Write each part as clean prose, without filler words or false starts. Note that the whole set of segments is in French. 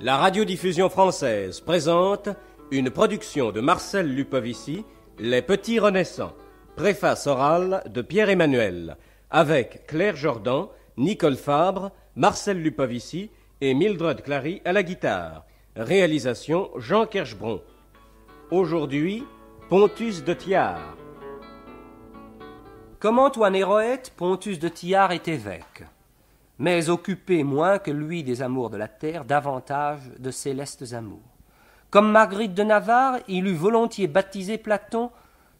La radiodiffusion française présente une production de Marcel Lupovici, Les Petits Renaissants, préface orale de Pierre-Emmanuel, avec Claire Jordan, Nicole Fabre, Marcel Lupovici et Mildred Clary à la guitare. Réalisation Jean Kerschbron. Aujourd'hui, Pontus de Thiard. Comme Antoine Héroët, Pontus de Thiard est évêque, mais occupé moins que lui des amours de la terre, davantage de célestes amours. Comme Marguerite de Navarre, il eût volontiers baptisé Platon,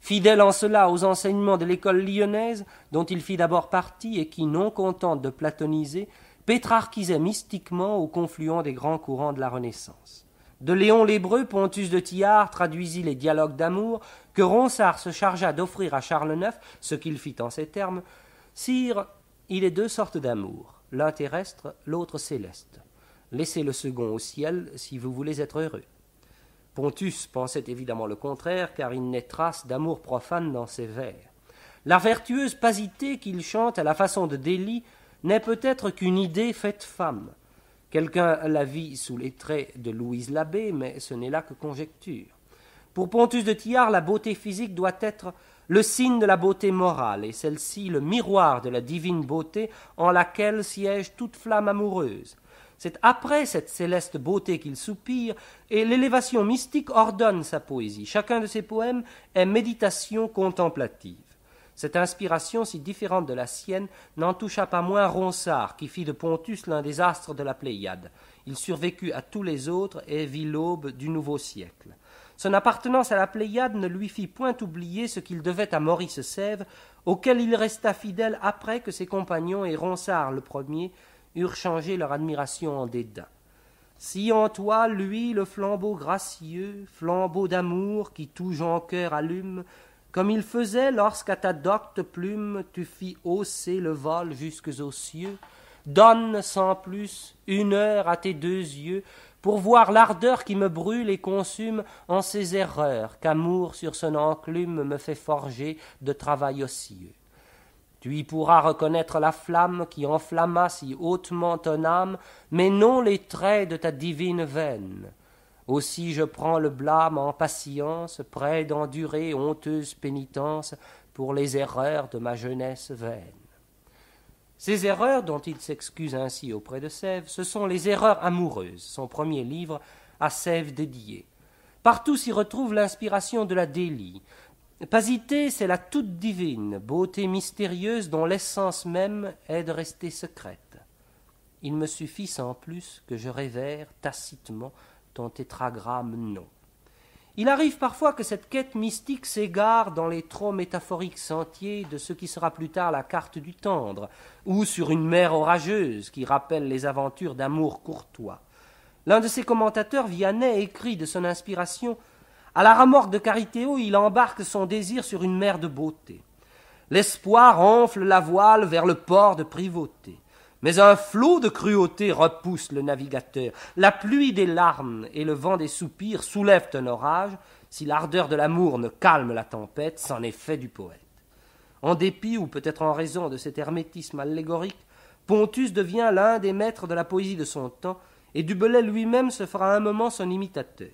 fidèle en cela aux enseignements de l'école lyonnaise, dont il fit d'abord partie et qui, non contente de platoniser, pétrarchisait mystiquement au confluent des grands courants de la Renaissance. De Léon l'Hébreu, Pontus de Thiard traduisit les dialogues d'amour que Ronsard se chargea d'offrir à Charles IX, ce qu'il fit en ces termes: « Sire, il est deux sortes d'amour, l'un terrestre, l'autre céleste. Laissez le second au ciel si vous voulez être heureux. » Pontus pensait évidemment le contraire, car il n'est trace d'amour profane dans ses vers. La vertueuse pasité qu'il chante à la façon de Delly n'est peut-être qu'une idée faite femme. Quelqu'un la vit sous les traits de Louise Labbé, mais ce n'est là que conjecture. Pour Pontus de Thiard, la beauté physique doit être le signe de la beauté morale, et celle-ci le miroir de la divine beauté en laquelle siège toute flamme amoureuse. C'est après cette céleste beauté qu'il soupire, et l'élévation mystique ordonne sa poésie. Chacun de ses poèmes est méditation contemplative. Cette inspiration si différente de la sienne n'en toucha pas moins Ronsard, qui fit de Pontus l'un des astres de la Pléiade. Il survécut à tous les autres et vit l'aube du nouveau siècle. Son appartenance à la Pléiade ne lui fit point oublier ce qu'il devait à Maurice Sèvres, auquel il resta fidèle après que ses compagnons et Ronsard le premier eurent changé leur admiration en dédain. Si en toi, lui, le flambeau gracieux, flambeau d'amour qui tout jonqueur allume, comme il faisait lorsqu'à ta docte plume tu fis hausser le vol jusques aux cieux, donne sans plus une heure à tes deux yeux pour voir l'ardeur qui me brûle et consume en ces erreurs qu'amour sur son enclume me fait forger de travail ocieux. Tu y pourras reconnaître la flamme qui enflamma si hautement ton âme, mais non les traits de ta divine veine. Aussi je prends le blâme en patience, prêt d'endurer honteuse pénitence pour les erreurs de ma jeunesse vaine. Ces erreurs dont il s'excuse ainsi auprès de Sèvres, ce sont les erreurs amoureuses, son premier livre à Sèvres dédié. Partout s'y retrouve l'inspiration de la délie. Pasité, c'est la toute divine, beauté mystérieuse dont l'essence même est de rester secrète. Il me suffit sans plus que je révère tacitement ton tétragramme non. Il arrive parfois que cette quête mystique s'égare dans les trop métaphoriques sentiers de ce qui sera plus tard la carte du tendre, ou sur une mer orageuse qui rappelle les aventures d'amour courtois. L'un de ses commentateurs, Vianney, écrit de son inspiration: « À la remorque de Carithéo, il embarque son désir sur une mer de beauté. L'espoir enfle la voile vers le port de privauté. Mais un flot de cruauté repousse le navigateur. La pluie des larmes et le vent des soupirs soulèvent un orage. Si l'ardeur de l'amour ne calme la tempête, c'en est fait du poète. » En dépit, ou peut-être en raison de cet hermétisme allégorique, Pontus devient l'un des maîtres de la poésie de son temps, et Du Bellay lui-même se fera un moment son imitateur.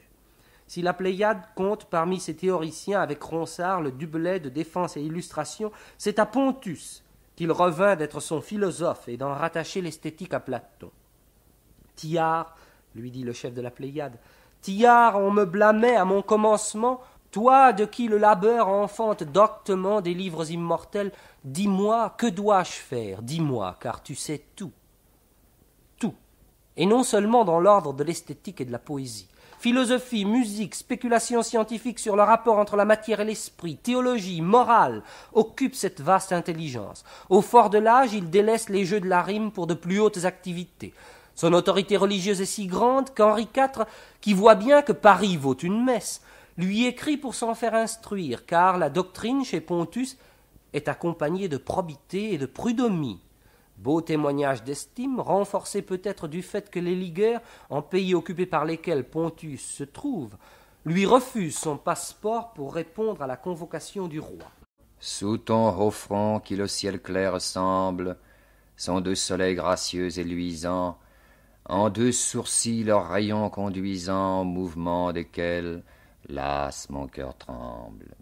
Si la Pléiade compte parmi ses théoriciens avec Ronsard le Du Bellay de défense et illustration, c'est à Pontus qu'il revint d'être son philosophe et d'en rattacher l'esthétique à Platon. « Thiard, lui dit le chef de la Pléiade, Thiard, on me blâmait à mon commencement, toi de qui le labeur enfante doctement des livres immortels, dis-moi, que dois-je faire, dis-moi, car tu sais tout. Tout, et non seulement dans l'ordre de l'esthétique et de la poésie. Philosophie, musique, spéculation scientifique sur le rapport entre la matière et l'esprit, théologie, morale, occupent cette vaste intelligence. Au fort de l'âge, il délaisse les jeux de la rime pour de plus hautes activités. Son autorité religieuse est si grande qu'Henri IV, qui voit bien que Paris vaut une messe, lui écrit pour s'en faire instruire, car la doctrine chez Pontus est accompagnée de probité et de prud'homie. Beau témoignage d'estime, renforcé peut-être du fait que les ligueurs, en pays occupé par lesquels Pontus se trouve, lui refusent son passeport pour répondre à la convocation du roi. Sous ton haut front qui le ciel clair semble, sont deux soleils gracieux et luisants, en deux sourcils leurs rayons conduisant au mouvement desquels, las, mon cœur tremble.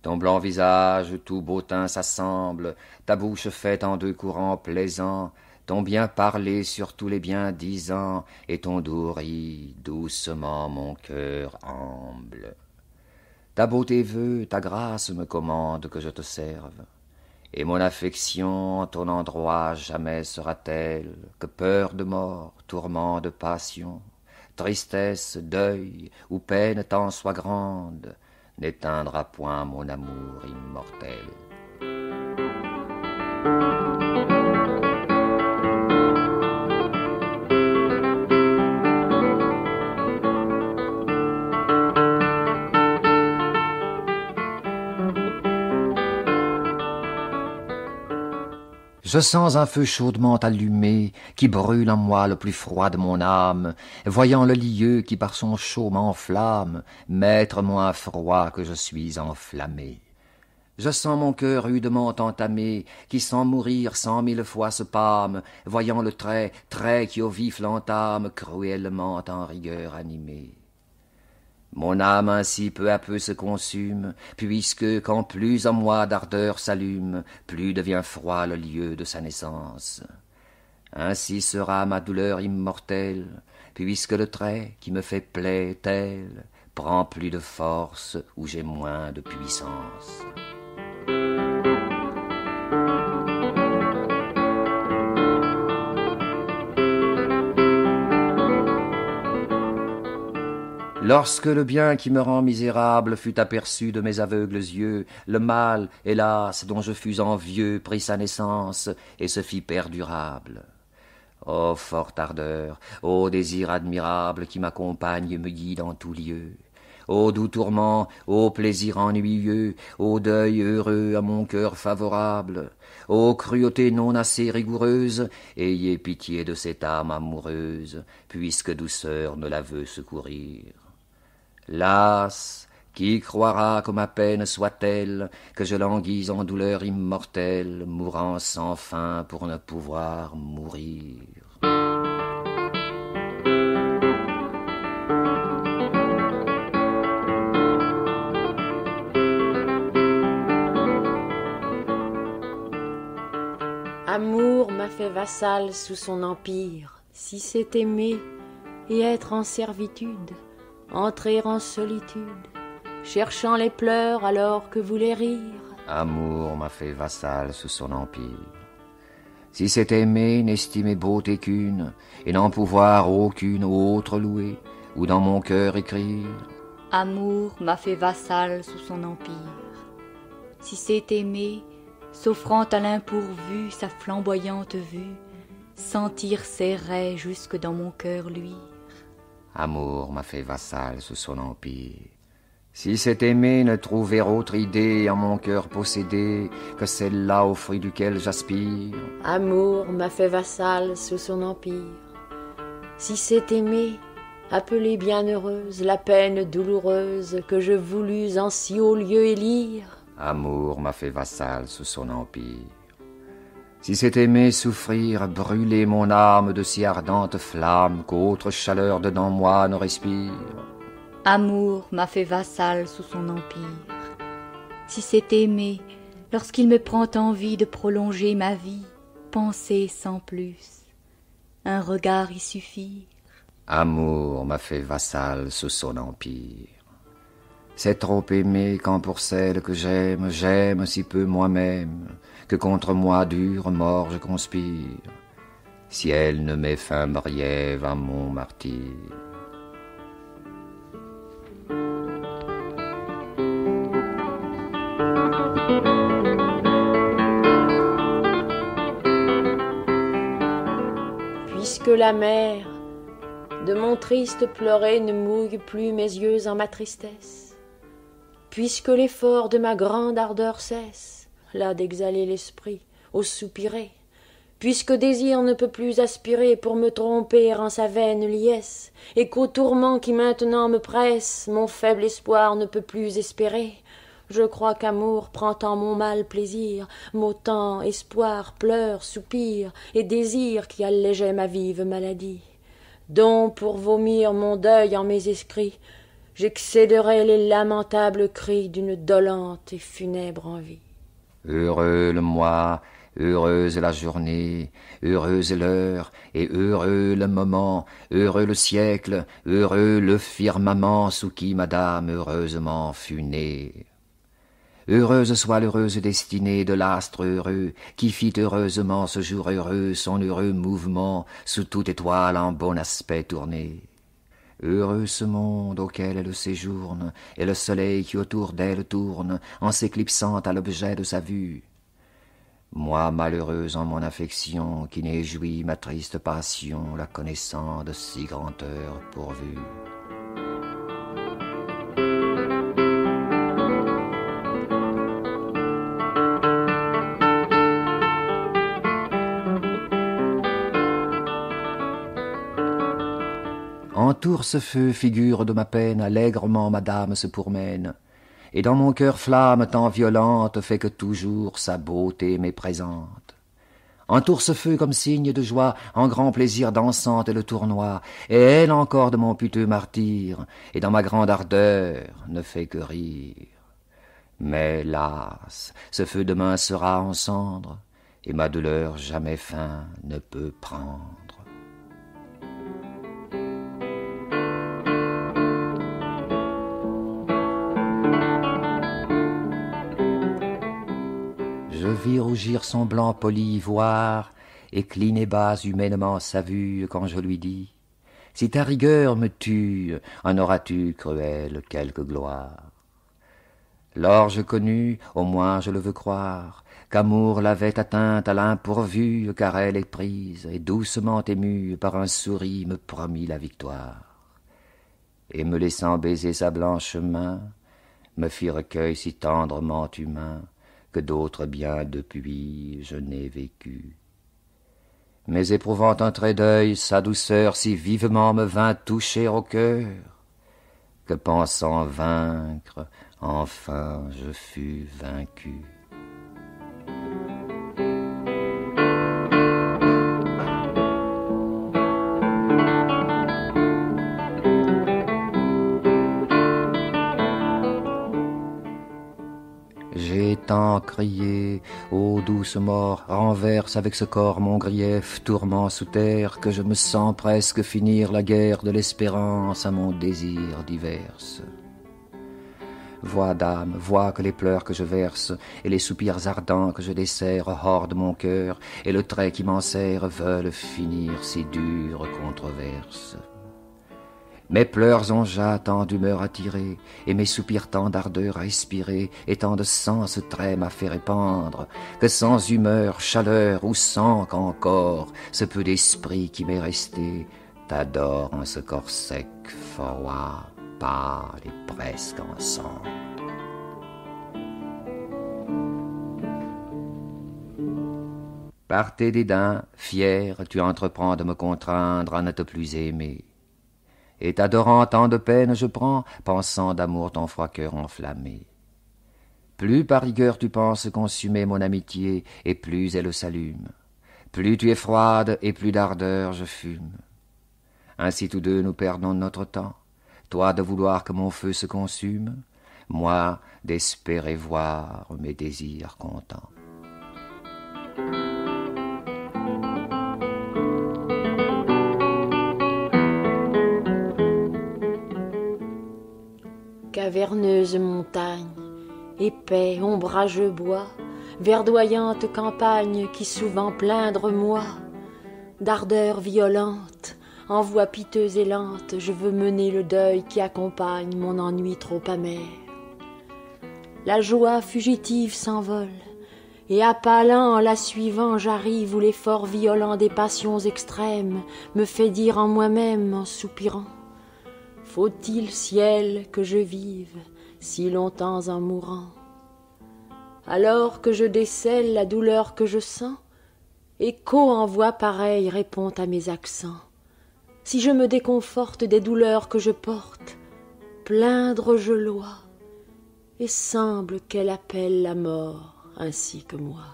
Ton blanc visage, tout beau teint s'assemble, ta bouche faite en deux courants plaisants, ton bien parler sur tous les biens disants, et ton doux riz, doucement mon cœur amble. Ta beauté veut, ta grâce me commande que je te serve, et mon affection en ton endroit jamais sera-t-elle que peur de mort, tourment de passion, tristesse, deuil, ou peine tant soit grande, n'éteindra point mon amour immortel. Je sens un feu chaudement allumé, qui brûle en moi le plus froid de mon âme, voyant le lieu qui par son chaud m'enflamme, m'être moins froid que je suis enflammé. Je sens mon cœur rudement entamé, qui sans mourir 100 000 fois se pâme, voyant le trait qui au vif l'entame, cruellement en rigueur animé. Mon âme ainsi peu à peu se consume, puisque quand plus en moi d'ardeur s'allume, plus devient froid le lieu de sa naissance. Ainsi sera ma douleur immortelle, puisque le trait qui me fait plaie tel prend plus de force où j'ai moins de puissance. Lorsque le bien qui me rend misérable fut aperçu de mes aveugles yeux, le mal, hélas, dont je fus envieux, prit sa naissance et se fit perdurable. Ô forte ardeur, ô désir admirable qui m'accompagne et me guide en tout lieu, ô doux tourment, ô plaisir ennuyeux, ô deuil heureux à mon cœur favorable, ô cruauté non assez rigoureuse, ayez pitié de cette âme amoureuse, puisque douceur ne la veut secourir. Las, qui croira que ma peine soit telle, que je languis en douleur immortelle, mourant sans fin pour ne pouvoir mourir. Amour m'a fait vassal sous son empire, si c'est aimer et être en servitude, entrer en solitude, cherchant les pleurs alors que voulait rire. Amour m'a fait vassal sous son empire. Si c'est aimer, n'estimer beauté qu'une, et n'en pouvoir aucune autre louer, ou dans mon cœur écrire. Amour m'a fait vassal sous son empire. Si c'est aimer, s'offrant à l'impourvu sa flamboyante vue, sentir ses raies jusque dans mon cœur luire. Amour m'a fait vassal sous son empire. Si c'est aimer, ne trouver autre idée en mon cœur possédé que celle-là au fruit duquel j'aspire. Amour m'a fait vassal sous son empire. Si c'est aimer, appeler bienheureuse la peine douloureuse que je voulus en si haut lieu élire. Amour m'a fait vassal sous son empire. Si c'est aimer souffrir, brûler mon âme de si ardente flamme qu'autre chaleur dedans moi ne respire. Amour m'a fait vassal sous son empire. Si c'est aimer, lorsqu'il me prend envie de prolonger ma vie, penser sans plus, un regard y suffire. Amour m'a fait vassal sous son empire. C'est trop aimer quand pour celle que j'aime, j'aime si peu moi-même, que contre moi dure mort je conspire, si elle ne met fin briève à mon martyre. Puisque la mer de mon triste pleurer ne mouille plus mes yeux en ma tristesse, puisque l'effort de ma grande ardeur cesse, là d'exhaler l'esprit, au soupirer, puisque désir ne peut plus aspirer pour me tromper en sa vaine liesse, et qu'au tourment qui maintenant me presse, mon faible espoir ne peut plus espérer, Je crois qu'amour prend en mon mal plaisir, m'autant espoir, pleurs, soupirs et désirs qui allégeaient ma vive maladie. Dont, pour vomir mon deuil en mes escrits, j'excéderai les lamentables cris d'une dolente et funèbre envie. Heureux le mois, heureuse la journée, heureuse l'heure et heureux le moment, heureux le siècle, heureux le firmament sous qui madame heureusement fut née. Heureuse soit l'heureuse destinée de l'astre heureux, qui fit heureusement ce jour heureux son heureux mouvement sous toute étoile en bon aspect tournée. Heureux ce monde auquel elle séjourne, et le soleil qui autour d'elle tourne, en s'éclipsant à l'objet de sa vue. Moi, malheureuse en mon affection, qui n'ai joui ma triste passion, la connaissant de si grande heure pourvue. Entoure ce feu, figure de ma peine, allègrement madame se pourmène, et dans mon cœur flamme tant violente fait que toujours sa beauté m'est présente. Entoure ce feu comme signe de joie, en grand plaisir dansante le tournoie, et elle encore de mon piteux martyre, et dans ma grande ardeur ne fait que rire. Mais las, ce feu demain sera en cendre, et ma douleur jamais fin ne peut prendre. Je vis rougir son blanc poli ivoire, et cliner bas humainement sa vue, quand je lui dis « Si ta rigueur me tue, en auras-tu, cruelle, quelque gloire ?» Lors je connus, au moins je le veux croire, qu'amour l'avait atteinte à l'impourvu, car elle est prise, et doucement émue, par un sourire me promit la victoire. Et me laissant baiser sa blanche main, me fit recueil si tendrement humain, que d'autres bien depuis je n'ai vécu. Mais éprouvant un trait d'œil, sa douceur si vivement me vint toucher au cœur, que pensant vaincre, enfin je fus vaincu. J'ai tant crié, ô douce mort, renverse avec ce corps mon grief, tourment sous terre, que je me sens presque finir la guerre de l'espérance à mon désir diverse. Vois, dame, vois que les pleurs que je verse, et les soupirs ardents que je desserre hors de mon cœur, et le trait qui m'en serre veulent finir ces dures controverses. Mes pleurs ont ja tant d'humeur attiré, et mes soupirs tant d'ardeur à expirer, et tant de sang ce trait m'a fait répandre, que sans humeur, chaleur ou sang qu'encore, ce peu d'esprit qui m'est resté, t'adore en ce corps sec, froid, pâle et presque en sang. Par tes dédains, fier, tu entreprends de me contraindre à ne te plus aimer. Et t'adorant tant de peine je prends, pensant d'amour ton froid cœur enflammé. Plus par rigueur tu penses consumer mon amitié, et plus elle s'allume. Plus tu es froide, et plus d'ardeur je fume. Ainsi tous deux nous perdons notre temps, toi de vouloir que mon feu se consume, moi d'espérer voir mes désirs contents. Caverneuse montagne, épais, ombrageux bois, verdoyante campagne qui souvent plaindre moi, d'ardeur violente, en voix piteuse et lente, je veux mener le deuil qui accompagne mon ennui trop amer. La joie fugitive s'envole, et appalant en la suivant, j'arrive où l'effort violent des passions extrêmes me fait dire en moi-même en soupirant: faut-il, ciel, que je vive si longtemps en mourant? Alors que je décèle la douleur que je sens, écho en voix pareille répond à mes accents. Si je me déconforte des douleurs que je porte, plaindre je lois, et semble qu'elle appelle la mort ainsi que moi.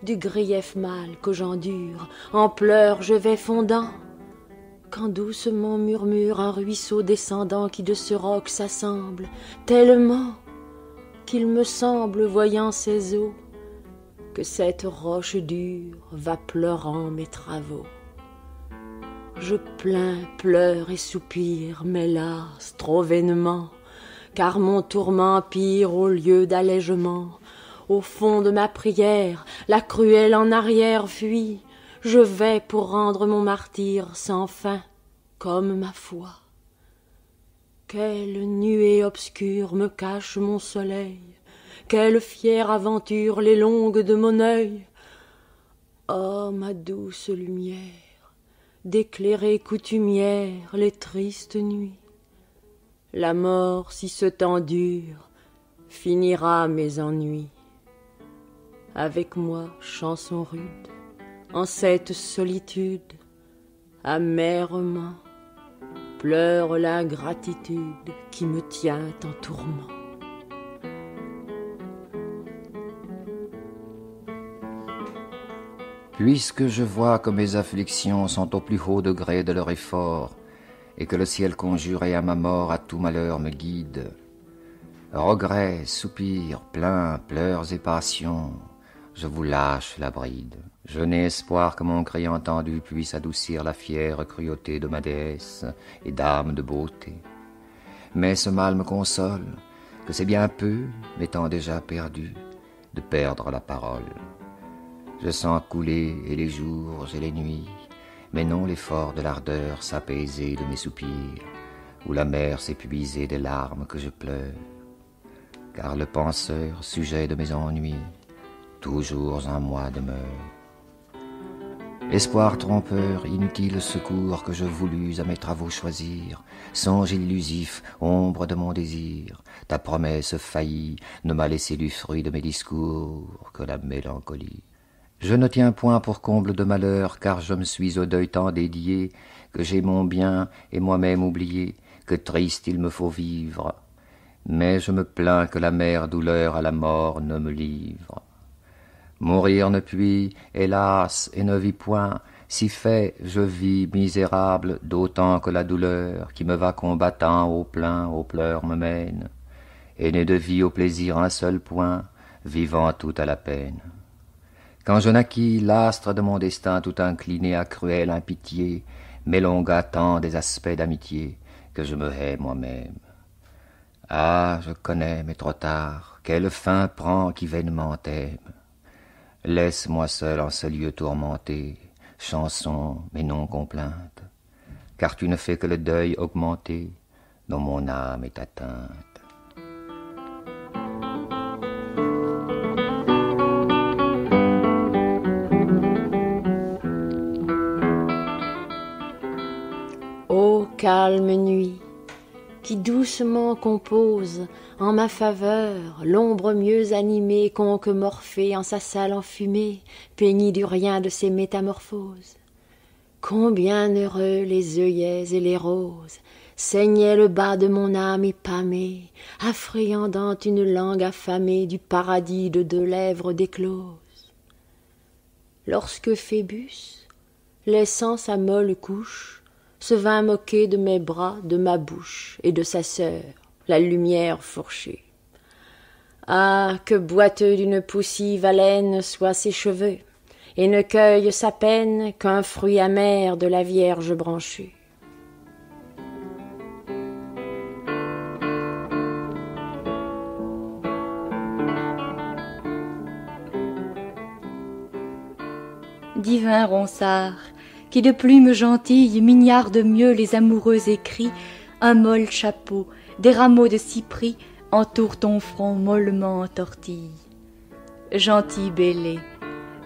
Du grief mal que j'endure, en pleurs je vais fondant, quand doucement murmure un ruisseau descendant qui de ce roc s'assemble, tellement qu'il me semble, voyant ses eaux, que cette roche dure va pleurant mes travaux. Je plains, pleure et soupire, mais las, trop vainement, car mon tourment empire au lieu d'allègement. Au fond de ma prière, la cruelle en arrière fuit. Je vais pour rendre mon martyre sans fin, comme ma foi. Quelle nuée obscure me cache mon soleil, quelle fière aventure les longues de mon œil. Oh, ma douce lumière, d'éclairer coutumière les tristes nuits. La mort, si ce temps dure, finira mes ennuis. Avec moi, chanson rude, en cette solitude, amèrement, pleure l'ingratitude qui me tient en tourment. Puisque je vois que mes afflictions sont au plus haut degré de leur effort, et que le ciel conjuré à ma mort à tout malheur me guide, regrets, soupirs, plaints, pleurs et passions, je vous lâche la bride. Je n'ai espoir que mon cri entendu puisse adoucir la fière cruauté de ma déesse et d'âme de beauté. Mais ce mal me console, que c'est bien peu, m'étant déjà perdu, de perdre la parole. Je sens couler et les jours et les nuits, mais non l'effort de l'ardeur s'apaiser de mes soupirs, ou la mer s'épuiser des larmes que je pleure. Car le penseur, sujet de mes ennuis, toujours en moi demeure. Espoir trompeur, inutile secours que je voulus à mes travaux choisir, songe illusif, ombre de mon désir, ta promesse faillie ne m'a laissé du fruit de mes discours que la mélancolie. Je ne tiens point pour comble de malheur, car je me suis au deuil tant dédié, que j'ai mon bien et moi-même oublié, que triste il me faut vivre. Mais je me plains que la mère douleur à la mort ne me livre. Mourir ne puis, hélas, et ne vis point, si fait je vis misérable, d'autant que la douleur, qui me va combattant au plein, aux pleurs me mène, et n'est de vie au plaisir un seul point, vivant tout à la peine. Quand je naquis, l'astre de mon destin tout incliné à cruelle impitié, m'élongua tant des aspects d'amitié, que je me hais moi-même. Ah, je connais, mais trop tard, quelle fin prend qui vainement t'aime. Laisse-moi seul en ce lieu tourmenté, chanson mais non complainte, car tu ne fais que le deuil augmenter, dont mon âme est atteinte. Ô calme nuit, qui doucement compose en ma faveur l'ombre mieux animée qu'onque Morphée en sa salle enfumée, peignit du rien de ses métamorphoses. Combien heureux les œillets et les roses saignaient le bas de mon âme épamée, affriandant une langue affamée du paradis de deux lèvres d'écloses. Lorsque Phébus, laissant sa molle couche, se vint moquer de mes bras, de ma bouche et de sa sœur, la lumière fourchée. Ah, que boiteux d'une poussive haleine soient ses cheveux, et ne cueille sa peine qu'un fruit amer de la Vierge branchée. Divin ronsard, qui de plumes gentilles mignarde mieux les amoureux écrits, un mol chapeau, des rameaux de cypris entourent ton front mollement en tortille. Gentil bélé,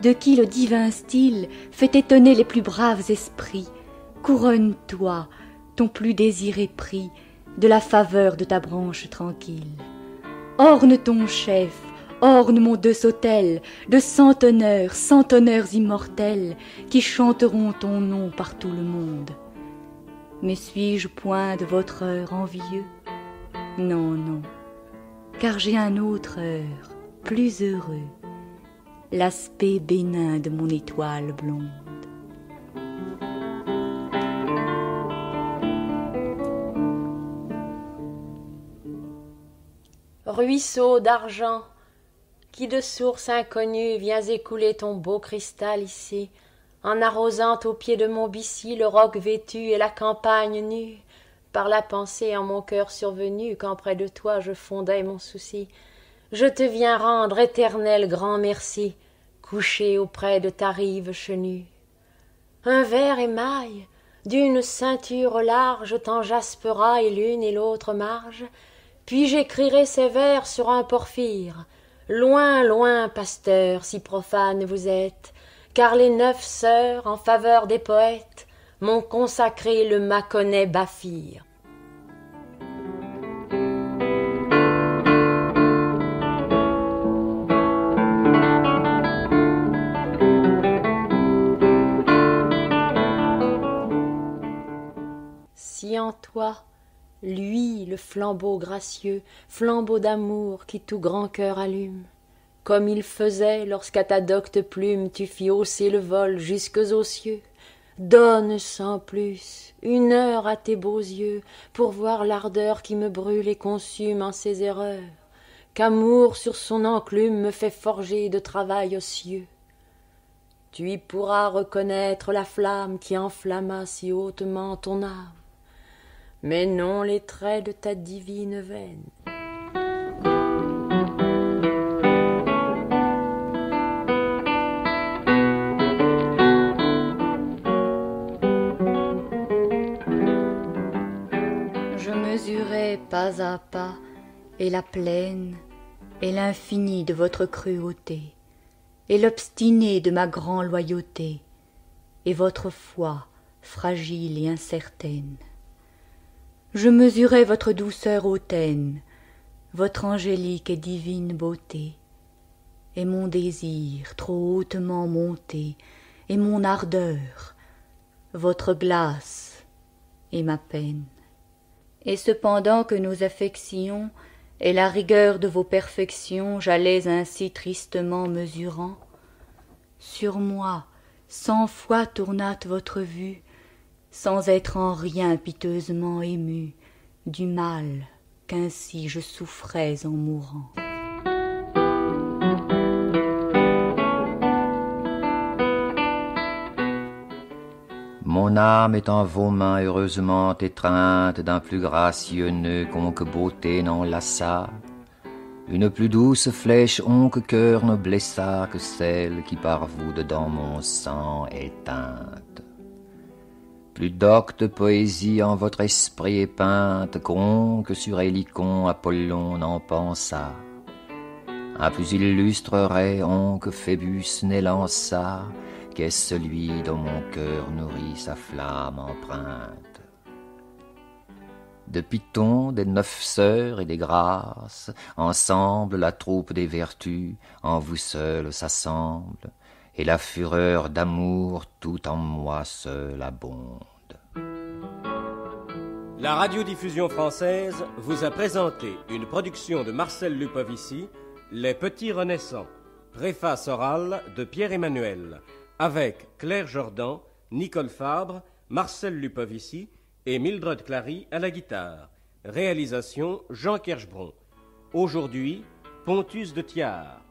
de qui le divin style fait étonner les plus braves esprits, couronne-toi, ton plus désiré prix, de la faveur de ta branche tranquille. Orne ton chef, orne mon deux-sautel de centenaires immortels qui chanteront ton nom par tout le monde. Mais suis-je point de votre heure envieux? Non, non, car j'ai un autre heure, plus heureux, l'aspect bénin de mon étoile blonde. Ruisseau d'argent, qui de source inconnue viens écouler ton beau cristal ici, en arrosant au pied de mon Bissy le roc vêtu et la campagne nue, par la pensée en mon cœur survenue quand près de toi je fondais mon souci, je te viens rendre éternel grand merci, couché auprès de ta rive chenue. Un vert émail d'une ceinture large t'enjaspera et l'une et l'autre marge, puis j'écrirai ces vers sur un porphyre. Loin, loin, pasteur, si profane vous êtes, car les 9 sœurs, en faveur des poètes, m'ont consacré le Mâconnais Baphire. Si en toi, lui, le flambeau gracieux, flambeau d'amour qui tout grand cœur allume, comme il faisait lorsqu'à ta docte plume tu fis hausser le vol jusques aux cieux, donne sans plus 1 heure à tes beaux yeux pour voir l'ardeur qui me brûle et consume en ses erreurs, qu'amour sur son enclume me fait forger de travail ocieux. Tu y pourras reconnaître la flamme qui enflamma si hautement ton âme, mais non les traits de ta divine veine. Je mesurais pas à pas et la plaine et l'infini de votre cruauté et l'obstiné de ma grande loyauté et votre foi fragile et incertaine. Je mesurais votre douceur hautaine, votre angélique et divine beauté, et mon désir trop hautement monté, et mon ardeur, votre glace et ma peine. Et cependant que nos affections et la rigueur de vos perfections j'allais ainsi tristement mesurant, sur moi 100 fois tournât votre vue, sans être en rien piteusement ému du mal qu'ainsi je souffrais en mourant. Mon âme est en vos mains heureusement étreinte d'un plus gracieux nœud qu'onque beauté n'enlaça, une plus douce flèche onque cœur ne blessa que celle qui par vous dedans mon sang est teinte. Plus docte poésie en votre esprit est peinte qu'onque sur Hélicon Apollon n'en pensa. Un plus illustre ray onque Phébus n'élança, qu'est-ce celui dont mon cœur nourrit sa flamme empreinte. De Python, des 9 sœurs et des grâces, ensemble la troupe des vertus en vous seul s'assemble, et la fureur d'amour tout en moi seul abonde. La radiodiffusion française vous a présenté une production de Marcel Lupovici, Les Petits Renaissants, préface orale de Pierre-Emmanuel, avec Claire Jordan, Nicole Fabre, Marcel Lupovici et Mildred Clary à la guitare. Réalisation Jean Kerschbron. Aujourd'hui, Pontus de Thiard.